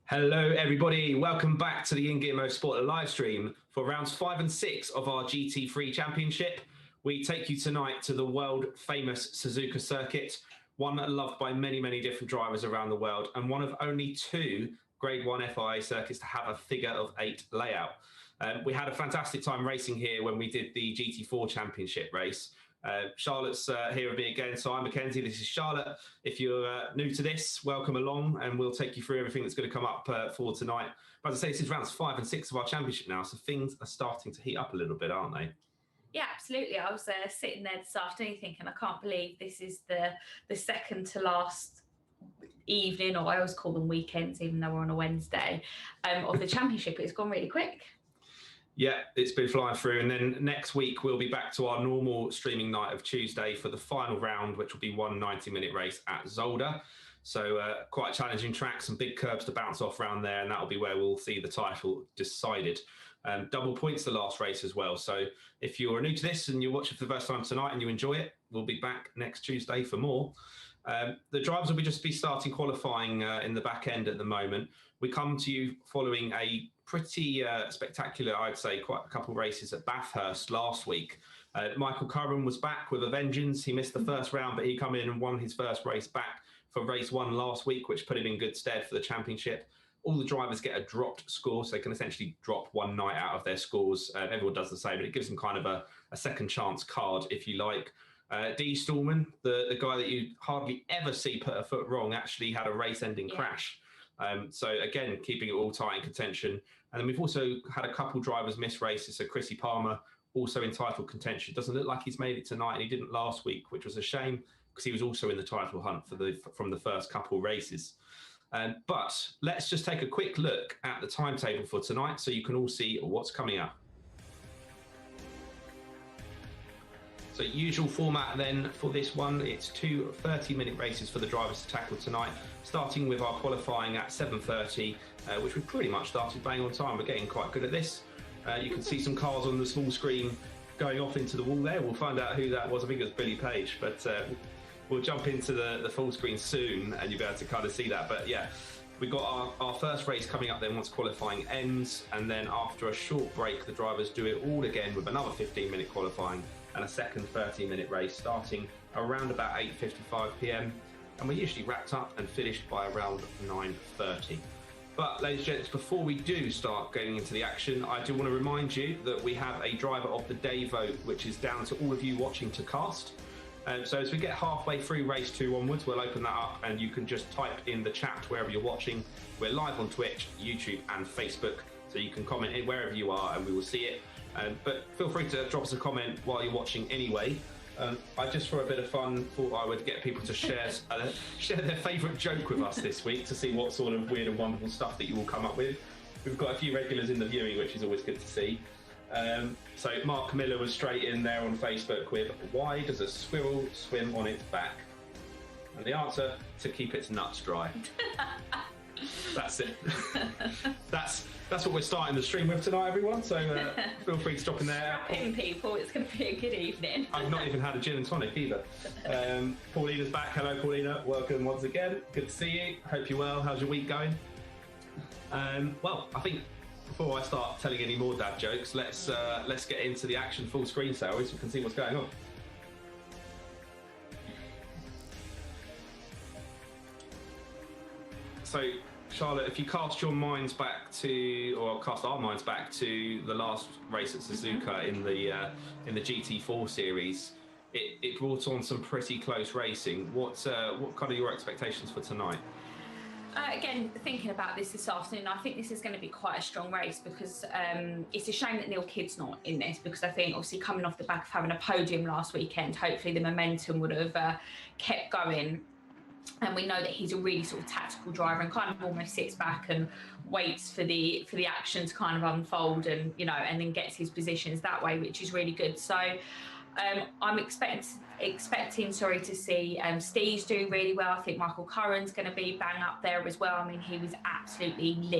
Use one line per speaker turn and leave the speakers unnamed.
Hello everybody, welcome back to the InGear Motorsport live stream for rounds 5 and 6 of our GT3 Championship. We take you tonight to the world famous Suzuka circuit, one loved by many different drivers around the world and one of only 2 Grade 1 FIA circuits to have a figure of 8 layout. We had a fantastic time racing here when we did the GT4 Championship race. Charlotte's here with me again, so I'm Mackenzie, this is Charlotte. If you're new to this, welcome along and we'll take you through everything that's going to come up for tonight. But as I say, this is rounds 5 and 6 of our championship now, so things are starting to heat up a little bit, aren't they?
Yeah, absolutely. I was sitting there this afternoon thinking, I can't believe this is the second to last evening, or I always call them weekends, even though we're on a Wednesday, of the championship. It's gone really quick.
Yeah, it's been flying through, and then next week we'll be back to our normal streaming night of Tuesday for the final round, which will be one 90-minute race at Zolder. So quite a challenging track, some big curbs to bounce off around there, and that'll be where we'll see the title decided. Double points the last race as well. So if you're new to this and you're watching for the first time tonight and you enjoy it, we'll be back next Tuesday for more. The drivers will just be starting qualifying in the back end at the moment. We come to you following a pretty spectacular, I'd say, quite a couple of races at Bathurst last week. Michael Curran was back with a vengeance. He missed the first round, but he come in and won his first race back for race 1 last week, which put him in good stead for the championship. All the drivers get a dropped score, so they can essentially drop one night out of their scores. Everyone does the same, but it gives them kind of a second chance card, if you like. D. Stallman, the guy that you hardly ever see put a foot wrong, actually had a race-ending crash. So again, keeping it all tight in contention. And then we've also had a couple drivers miss races. So Chrissy Palmer, also in title contention. Doesn't look like he's made it tonight, and he didn't last week, which was a shame because he was also in the title hunt from the first couple races. But let's just take a quick look at the timetable for tonight so you can all see what's coming up. So usual format then for this one, it's 2 30-minute races for the drivers to tackle tonight, starting with our qualifying at 7:30, which we pretty much started bang on time. We're getting quite good at this. You can see some cars on the small screen going off into the wall there. We'll find out who that was. I think it was Billy Page, but we'll jump into the full screen soon and you'll be able to kind of see that. But yeah, we've got our first race coming up then once qualifying ends, and then after a short break, the drivers do it all again with another 15-minute qualifying and a second 30-minute race starting around about 8:55 p.m. and we're usually wrapped up and finished by around 9:30. But ladies and gents, before we do start going into the action, I do want to remind you that we have a driver of the day vote, which is down to all of you watching to cast. So as we get halfway through race 2 onwards, we'll open that up and you can just type in the chat wherever you're watching. We're live on Twitch, YouTube and Facebook, so you can comment in wherever you are and we will see it. But feel free to drop us a comment while you're watching anyway. I just, for a bit of fun, thought I would get people to share their favourite joke with us this week to see what sort of weird and wonderful stuff that you will come up with. We've got a few regulars in the viewing, which is always good to see. So Mark Miller was straight in there on Facebook with, why does a squirrel swim on its back? And the answer, to keep its nuts dry. That's it. That's what we're starting the stream with tonight, everyone. So feel free to drop in there.
Strap in, people. It's going to be a good evening.
I've not even had a gin and tonic either. Paulina's back. Hello, Paulina. Welcome once again. Good to see you. Hope you're well. How's your week going? Well, I think before I start telling any more dad jokes, let's get into the action full screen, so we can see what's going on. So, Charlotte, if you cast your minds back to, or cast our minds back to the last race at Suzuka in the GT4 series, it brought on some pretty close racing. What kind of your expectations for tonight?
Again, thinking about this afternoon, I think this is going to be quite a strong race because it's a shame that Neil Kidd's not in this, because I think obviously coming off the back of having a podium last weekend, hopefully the momentum would have kept going. And we know that he's a really sort of tactical driver and kind of almost sits back and waits for the action to kind of unfold, and and then gets his positions that way, which is really good. So I'm expecting to see Steve's do really well. I think Michael Curran's going to be bang up there as well. I mean, he was absolutely lit